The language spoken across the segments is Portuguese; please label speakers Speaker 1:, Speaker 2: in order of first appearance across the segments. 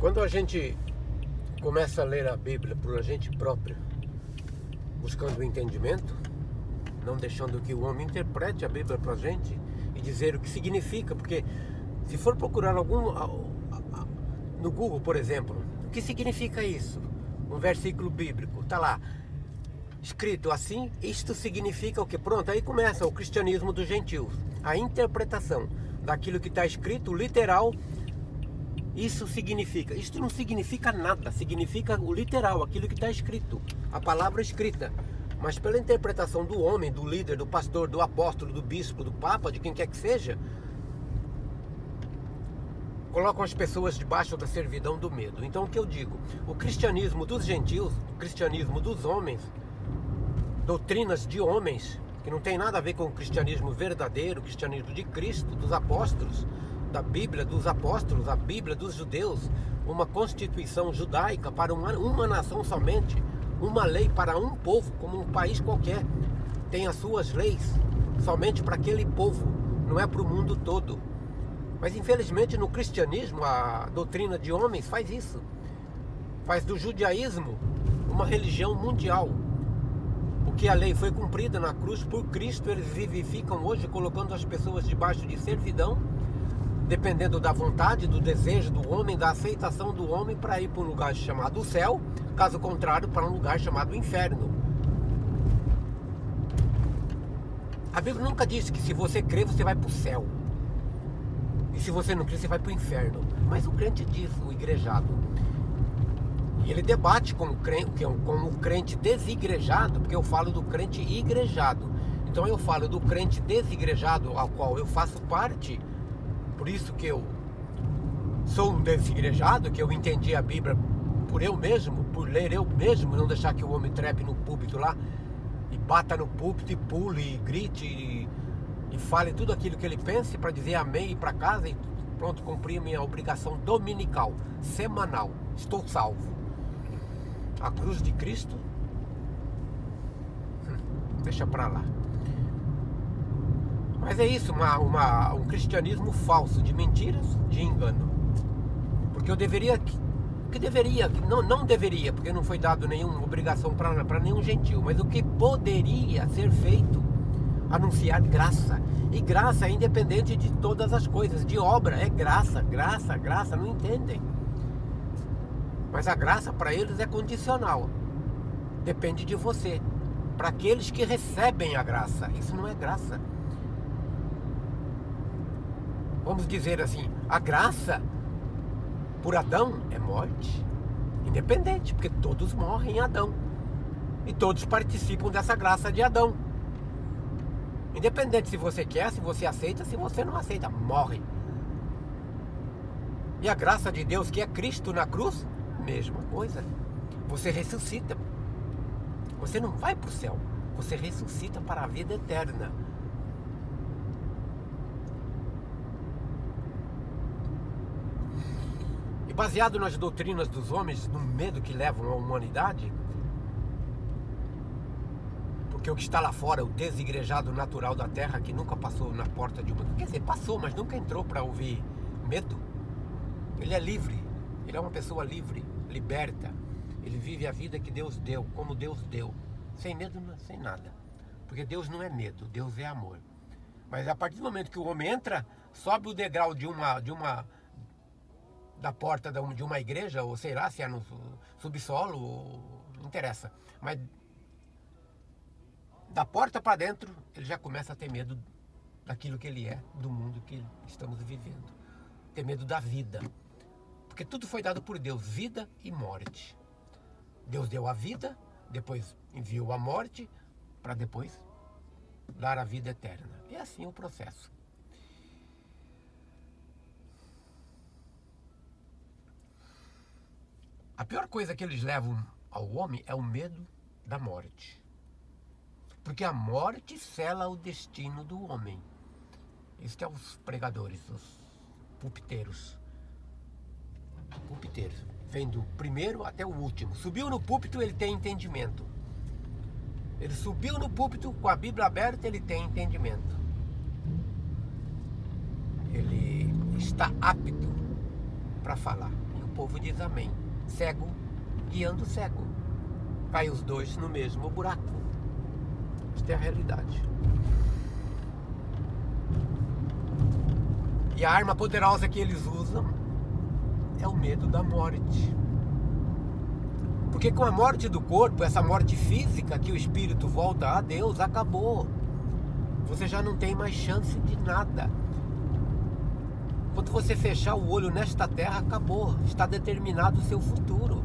Speaker 1: Quando a gente começa a ler a Bíblia por a gente próprio, buscando o entendimento, não deixando que o homem interprete a Bíblia para a gente e dizer o que significa, porque se for procurar no Google, por exemplo, o que significa isso? Um versículo bíblico, está lá, escrito assim, isto significa o que? Pronto, aí começa o cristianismo dos gentios, a interpretação daquilo que está escrito, literal. Isso significa, isto não significa nada, significa o literal, aquilo que está escrito, a palavra escrita. Mas pela interpretação do homem, do líder, do pastor, do apóstolo, do bispo, do papa, de quem quer que seja, colocam as pessoas debaixo da servidão do medo. Então o que eu digo? O cristianismo dos gentios, o cristianismo dos homens, doutrinas de homens, que não tem nada a ver com o cristianismo verdadeiro, o cristianismo de Cristo, dos apóstolos, da Bíblia dos apóstolos, a Bíblia dos judeus, uma constituição judaica para uma nação somente, uma lei para um povo, como um país qualquer, tem as suas leis, somente para aquele povo, não é para o mundo todo. Mas infelizmente no cristianismo, a doutrina de homens faz isso, faz do judaísmo uma religião mundial. Porque a lei foi cumprida na cruz por Cristo, eles vivificam hoje colocando as pessoas debaixo de servidão, dependendo da vontade, do desejo do homem, da aceitação do homem, para ir para um lugar chamado céu, caso contrário, para um lugar chamado inferno. A Bíblia nunca disse que se você crer, você vai para o céu. E se você não crer, você vai para o inferno. Mas o crente diz, o igrejado. E ele debate com o crente desigrejado, porque eu falo do crente igrejado. Então eu falo do crente desigrejado, ao qual eu faço parte. Por isso que eu sou um desigrejado, que eu entendi a Bíblia por eu mesmo, por ler eu mesmo, não deixar que o homem trepe no púlpito lá, e bata no púlpito, e pule, e grite, e fale tudo aquilo que ele pense, para dizer amém, e ir para casa, e pronto, cumprir a minha obrigação dominical, semanal, estou salvo. A cruz de Cristo, deixa para lá. Mas é isso, um cristianismo falso, de mentiras, de engano. Porque eu deveria, não deveria, porque não foi dado nenhuma obrigação para nenhum gentil, mas o que poderia ser feito, anunciar graça. E graça é independente de todas as coisas, de obra, é graça, não entendem. Mas a graça para eles é condicional, depende de você. Para aqueles que recebem a graça, isso não é graça. Vamos dizer assim, a graça por Adão é morte, independente, porque todos morrem em Adão. E todos participam dessa graça de Adão. Independente se você quer, se você aceita, se você não aceita, morre. E a graça de Deus, que é Cristo na cruz, mesma coisa. Você ressuscita. Você não vai para o céu, você ressuscita para a vida eterna. E baseado nas doutrinas dos homens, no medo que levam a humanidade, porque o que está lá fora, o desigrejado natural da terra, que nunca passou na porta de uma... Quer dizer, passou, mas nunca entrou para ouvir medo. Ele é livre, ele é uma pessoa livre, liberta. Ele vive a vida que Deus deu, como Deus deu, sem medo, sem nada. Porque Deus não é medo, Deus é amor. Mas a partir do momento que o homem entra, sobe o degrau da porta de uma igreja, ou sei lá, se é no subsolo, não interessa. Mas da porta para dentro, ele já começa a ter medo daquilo que ele é, do mundo que estamos vivendo. Ter medo da vida. Porque tudo foi dado por Deus, vida e morte. Deus deu a vida, depois enviou a morte, para depois dar a vida eterna. E assim o processo. A pior coisa que eles levam ao homem é o medo da morte. Porque a morte sela o destino do homem. Isso é os pregadores, os pulpiteiros. Pulpiteiros. Vem do primeiro até o último. Subiu no púlpito, ele tem entendimento. Ele subiu no púlpito com a Bíblia aberta, ele tem entendimento. Ele está apto para falar. povo diz amém. Cego guiando cego. Cai os dois no mesmo buraco. Esta é a realidade. E a arma poderosa que eles usam é o medo da morte. Porque com a morte do corpo, essa morte física que o espírito volta a Deus, acabou. Você já não tem mais chance de nada. Quando você fechar o olho nesta terra, acabou. Está determinado o seu futuro.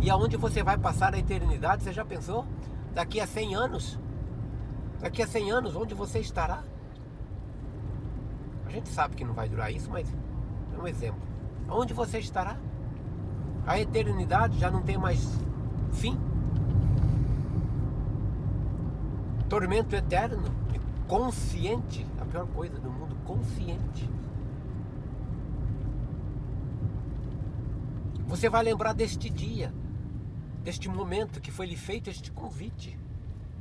Speaker 1: E aonde você vai passar a eternidade, você já pensou? Daqui a 100 anos? Daqui a 100 anos, onde você estará? A gente sabe que não vai durar isso, mas é um exemplo. Aonde você estará? A eternidade já não tem mais fim. Tormento eterno, consciente, a pior coisa do mundo, consciente. Você vai lembrar deste dia, deste momento que foi lhe feito este convite,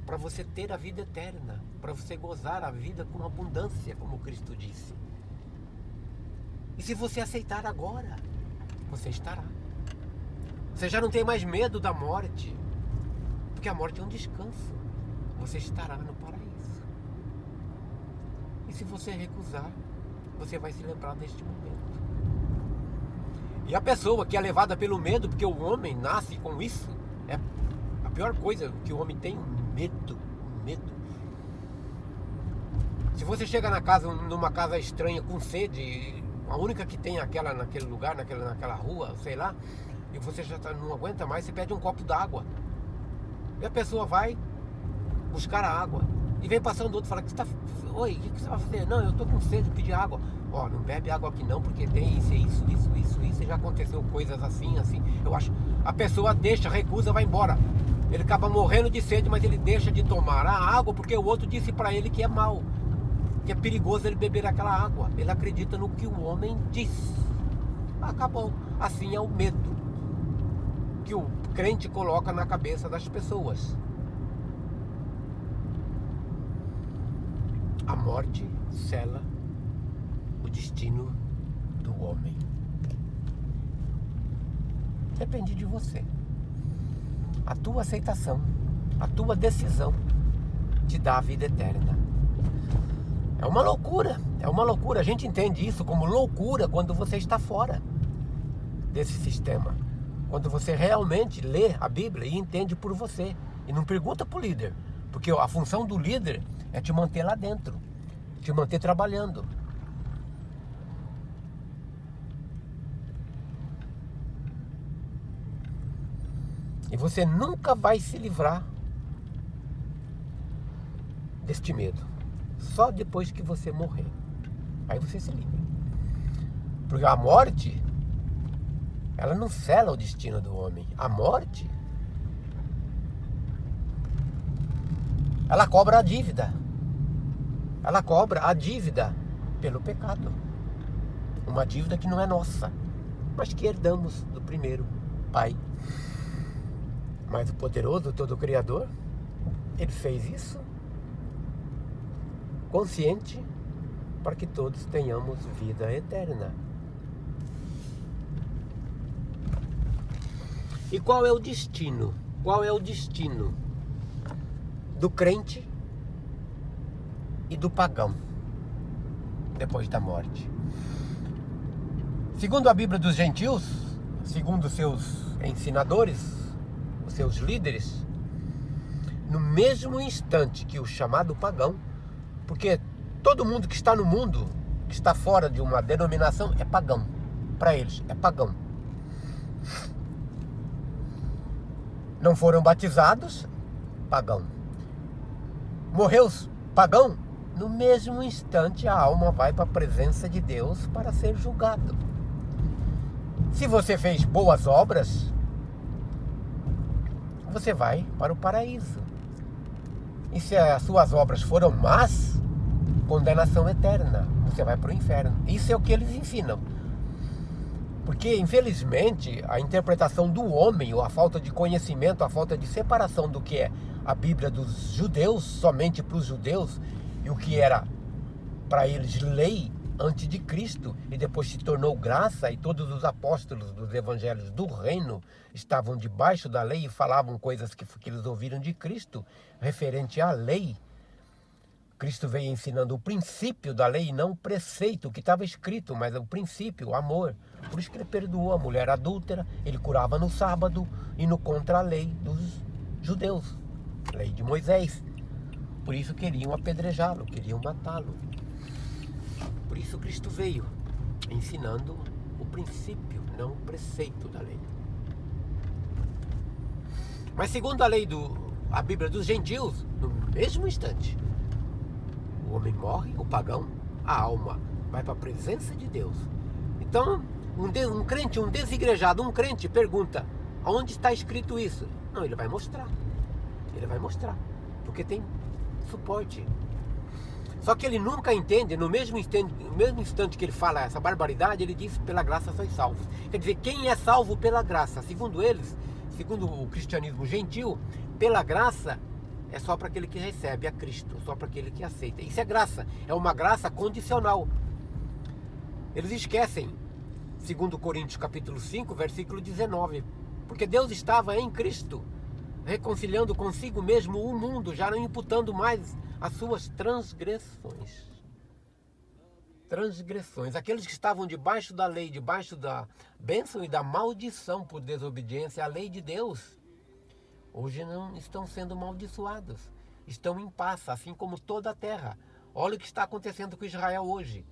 Speaker 1: para você ter a vida eterna, para você gozar a vida com abundância, como Cristo disse. E se você aceitar agora, você estará. Você já não tem mais medo da morte, porque a morte é um descanso. Você estará no paraíso. E se você recusar, você vai se lembrar deste momento. E a pessoa que é levada pelo medo, porque o homem nasce com isso, é a pior coisa que o homem tem, medo. Se você chega numa casa estranha com sede, a única que tem aquela naquele lugar, naquela rua, sei lá, e você já não aguenta mais, você pede um copo d'água. E a pessoa vai buscar a água. E vem passando outro e fala, oi, o que você vai fazer? Não, eu estou com sede, pedir água. Ó, não bebe água aqui não, porque tem isso, e já aconteceu coisas assim. Eu acho. A pessoa deixa, recusa, vai embora. Ele acaba morrendo de sede, mas ele deixa de tomar a água porque o outro disse para ele que é mal, que é perigoso ele beber aquela água. Ele acredita no que o homem diz. Acabou. Assim é o medo que o crente coloca na cabeça das pessoas. A morte sela o destino do homem. Depende de você. A tua aceitação, a tua decisão te dá a vida eterna. É uma loucura. A gente entende isso como loucura quando você está fora desse sistema. Quando você realmente lê a Bíblia e entende por você. E não pergunta para o líder. Porque a função do líder é te manter lá dentro. Te manter trabalhando. E você nunca vai se livrar deste medo. Só depois que você morrer. Aí você se livra. Porque a morte, ela não sela o destino do homem. A morte, ela cobra a dívida. Ela cobra a dívida pelo pecado. Uma dívida que não é nossa, mas que herdamos do primeiro pai. Mas o poderoso, todo Criador, ele fez isso consciente para que todos tenhamos vida eterna. E qual é o destino? Qual é o destino do crente e do pagão depois da morte? Segundo a Bíblia dos gentios, segundo os seus ensinadores, os seus líderes, no mesmo instante que o chamado pagão, porque todo mundo que está no mundo, que está fora de uma denominação, é pagão. Para eles, é pagão. Não foram batizados, pagão. Morreu pagão, no mesmo instante a alma vai para a presença de Deus para ser julgado. Se você fez boas obras, você vai para o paraíso. E se as suas obras foram más, condenação eterna, você vai para o inferno. Isso é o que eles ensinam. Porque, infelizmente, a interpretação do homem, ou a falta de conhecimento, a falta de separação do que é a Bíblia dos judeus, somente para os judeus, e o que era para eles lei, antes de Cristo, e depois se tornou graça, e todos os apóstolos dos evangelhos do reino estavam debaixo da lei e falavam coisas que eles ouviram de Cristo, referente à lei. Cristo veio ensinando o princípio da lei, não o preceito, que estava escrito, mas o princípio, o amor. Por isso que ele perdoou a mulher adúltera, ele curava no sábado, indo contra a lei dos judeus, a lei de Moisés. Por isso queriam apedrejá-lo, queriam matá-lo. Por isso Cristo veio, ensinando o princípio, não o preceito da lei. Mas segundo a Bíblia dos gentios, no mesmo instante, o homem morre, o pagão, a alma vai para a presença de Deus. Então, um crente, um desigrejado, um crente pergunta, aonde está escrito isso? Não, ele vai mostrar. Ele vai mostrar, porque tem suporte. Só que ele nunca entende, no mesmo instante que ele fala essa barbaridade, ele diz, pela graça sois salvos. Quer dizer, quem é salvo pela graça? Segundo eles, segundo o cristianismo gentil, pela graça é só para aquele que recebe a Cristo, só para aquele que aceita. Isso é graça, é uma graça condicional. Eles esquecem, segundo Coríntios capítulo 5, versículo 19, porque Deus estava em Cristo, reconciliando consigo mesmo o mundo, já não imputando mais as suas transgressões. Transgressões. Aqueles que estavam debaixo da lei, debaixo da bênção e da maldição por desobediência à lei de Deus, hoje não estão sendo amaldiçoados. Estão em paz, assim como toda a terra. Olha o que está acontecendo com Israel hoje.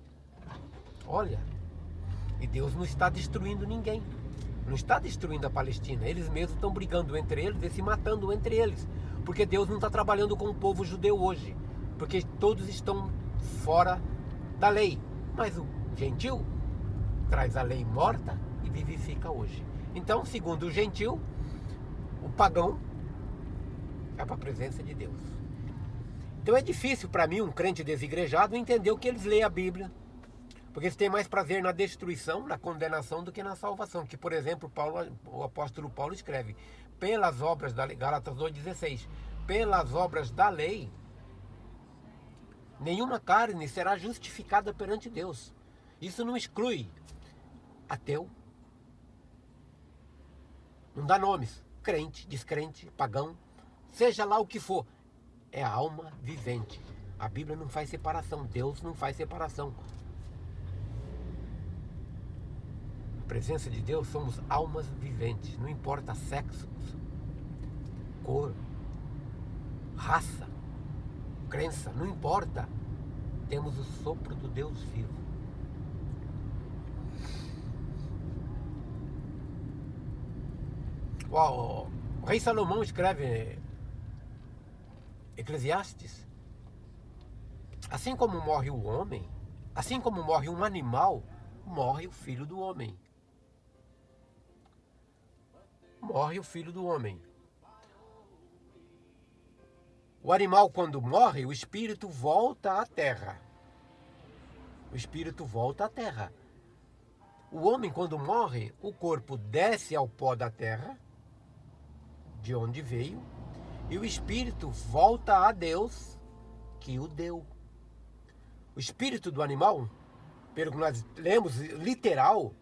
Speaker 1: Olha. E Deus não está destruindo ninguém. Não está destruindo a Palestina. Eles mesmos estão brigando entre eles e se matando entre eles. Porque Deus não está trabalhando com o povo judeu hoje. Porque todos estão fora da lei. Mas o gentil traz a lei morta e vivifica hoje. Então, segundo o gentil, o pagão é para a presença de Deus. Então é difícil para mim, um crente desigrejado, entender o que eles leem a Bíblia. Porque eles têm mais prazer na destruição, na condenação, do que na salvação. Que, por exemplo, o apóstolo Paulo escreve, pelas obras da lei, Gálatas 2,16, pelas obras da lei, nenhuma carne será justificada perante Deus. Isso não exclui ateu, não dá nomes, crente, descrente, pagão, seja lá o que for, é a alma vivente. A Bíblia não faz separação, Deus não faz separação. Na presença de Deus somos almas viventes, não importa sexo, cor, raça, crença, não importa. Temos o sopro do Deus vivo. O rei Salomão escreve Eclesiastes, assim como morre o homem, assim como morre um animal, morre o filho do homem. Morre o filho do homem. O animal, quando morre, o espírito volta à terra. O espírito volta à terra. O homem, quando morre, o corpo desce ao pó da terra, de onde veio, e o espírito volta a Deus, que o deu. O espírito do animal, pelo que nós lemos, literal,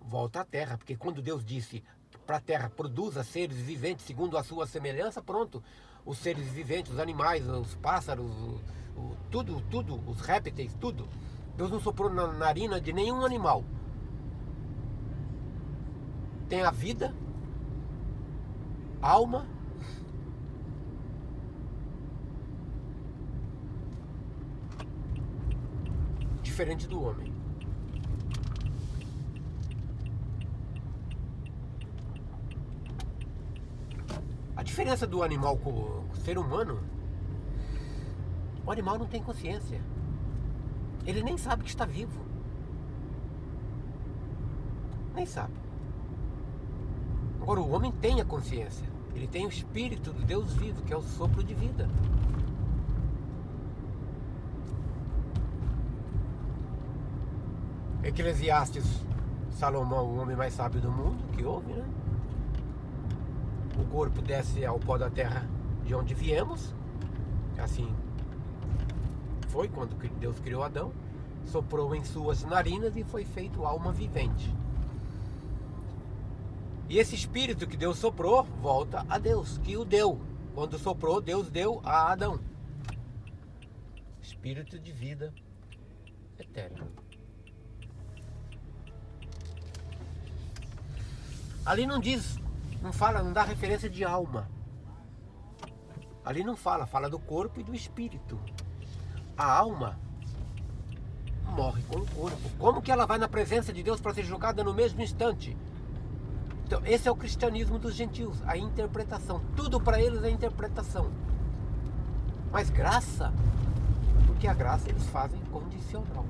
Speaker 1: volta à terra, porque quando Deus disse para a terra, produza seres viventes segundo a sua semelhança, pronto, os seres viventes, os animais, os pássaros, tudo, os répteis, tudo. Deus não soprou na narina de nenhum animal. Tem a vida, alma, diferente do homem. A diferença do animal com o ser humano, o animal não tem consciência. Ele nem sabe que está vivo. Nem sabe. Agora o homem tem a consciência. Ele tem o espírito do Deus vivo, que é o sopro de vida. Eclesiastes, Salomão, o homem mais sábio do mundo, que houve, né? O corpo desce ao pó da terra de onde viemos. Assim foi quando Deus criou Adão. soprou em suas narinas e foi feito alma vivente. E esse espírito que Deus soprou volta a Deus, que o deu. Quando soprou, Deus deu a Adão. Espírito de vida eterna. Ali não diz, não fala, não dá referência de alma. Ali não fala, fala do corpo e do espírito. A alma morre com o corpo. Como que ela vai na presença de Deus para ser julgada no mesmo instante? Então, esse é o cristianismo dos gentios, a interpretação. Tudo para eles é interpretação. Mas graça, porque a graça eles fazem condicional.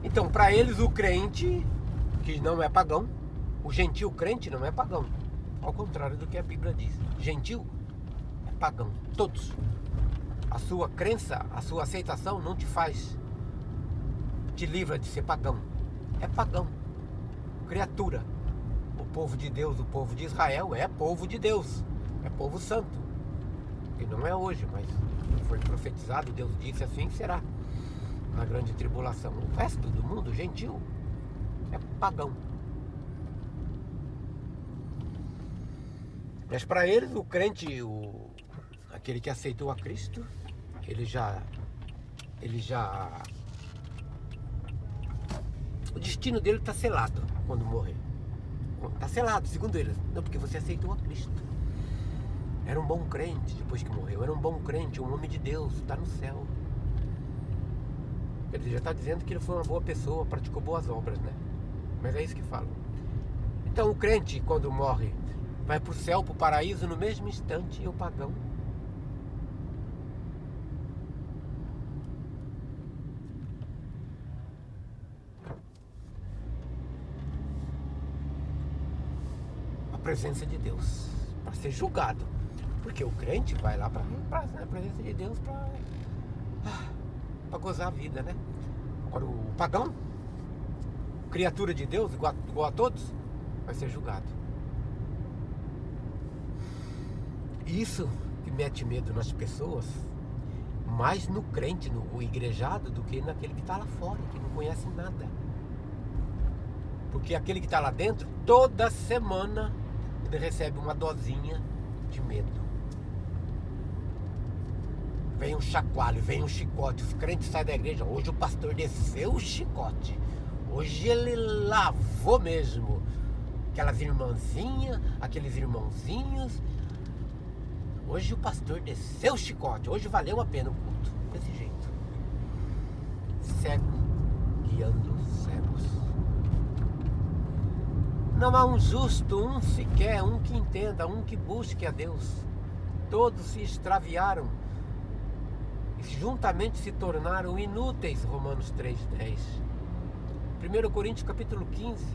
Speaker 1: Então, para eles, o crente, que não é pagão, o gentil crente não é pagão. Ao contrário do que a Bíblia diz. Gentil é pagão. Todos. A sua crença, a sua aceitação não te livra de ser pagão. É pagão. Criatura. O povo de Deus, o povo de Israel é povo de Deus. É povo santo. E não é hoje, mas foi profetizado, Deus disse assim será. Na grande tribulação. O resto do mundo, gentil, é pagão. Mas para eles, o crente, aquele que aceitou a Cristo, ele já o destino dele está selado quando morrer. Está selado, segundo eles. Não, porque você aceitou a Cristo. Era um bom crente depois que morreu. Era um bom crente, um homem de Deus, está no céu. Ele já está dizendo que ele foi uma boa pessoa, praticou boas obras, né? Mas é isso que falam. Então o crente, quando morre, vai para o céu, para o paraíso no mesmo instante, e o pagão a presença de Deus, para ser julgado. Porque o crente vai lá para a presença de Deus para gozar a vida, né? Agora o pagão, criatura de Deus, igual a todos, vai ser julgado. Isso que mete medo nas pessoas, mais no crente, no igrejado, do que naquele que está lá fora, que não conhece nada. Porque aquele que está lá dentro, toda semana, ele recebe uma dosinha de medo. Vem um chacoalho, vem um chicote. Os crentes saem da igreja. Hoje o pastor desceu o chicote. Hoje ele lavou mesmo. Aquelas irmãzinhas, aqueles irmãozinhos. Hoje o pastor desceu o chicote. Hoje valeu a pena o culto. Desse jeito. Cego guiando cegos. Não há um justo, um sequer, um que entenda, um que busque a Deus. Todos se extraviaram. E juntamente se tornaram inúteis, Romanos 3,10. 1 Coríntios capítulo 15.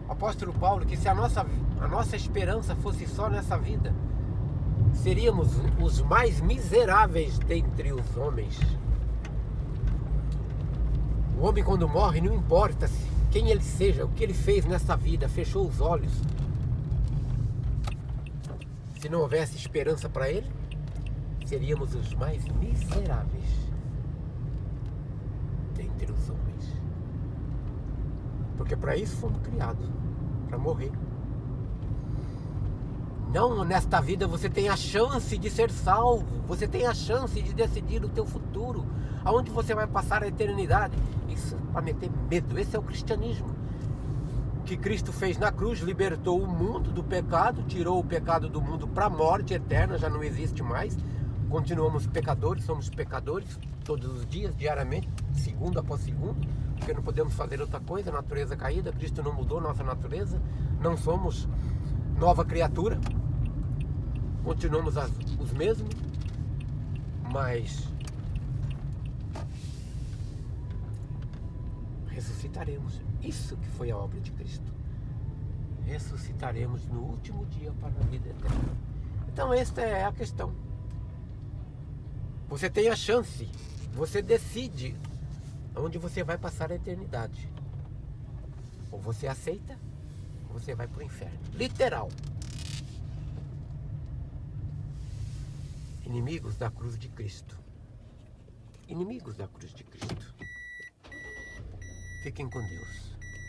Speaker 1: Apóstolo Paulo, que se a nossa esperança fosse só nessa vida, seríamos os mais miseráveis dentre os homens. O homem quando morre, não importa quem ele seja, o que ele fez nessa vida, fechou os olhos. Se não houvesse esperança para ele, seríamos os mais miseráveis dentre os homens. Porque para isso fomos criados, para morrer. Não, nesta vida você tem a chance de ser salvo, você tem a chance de decidir o teu futuro, aonde você vai passar a eternidade. Isso para meter medo, esse é o cristianismo. O que Cristo fez na cruz, libertou o mundo do pecado, tirou o pecado do mundo para a morte eterna, já não existe mais. Continuamos pecadores, somos pecadores todos os dias, diariamente, segundo após segundo, porque não podemos fazer outra coisa, natureza caída, Cristo não mudou nossa natureza, não somos nova criatura, continuamos os mesmos, mas ressuscitaremos. Isso que foi a obra de Cristo. Ressuscitaremos no último dia para a vida eterna. Então esta é a questão. Você tem a chance, você decide onde você vai passar a eternidade. Ou você aceita, ou você vai para o inferno. Literal. E inimigos da cruz de Cristo. Inimigos da cruz de Cristo. Fiquem com Deus.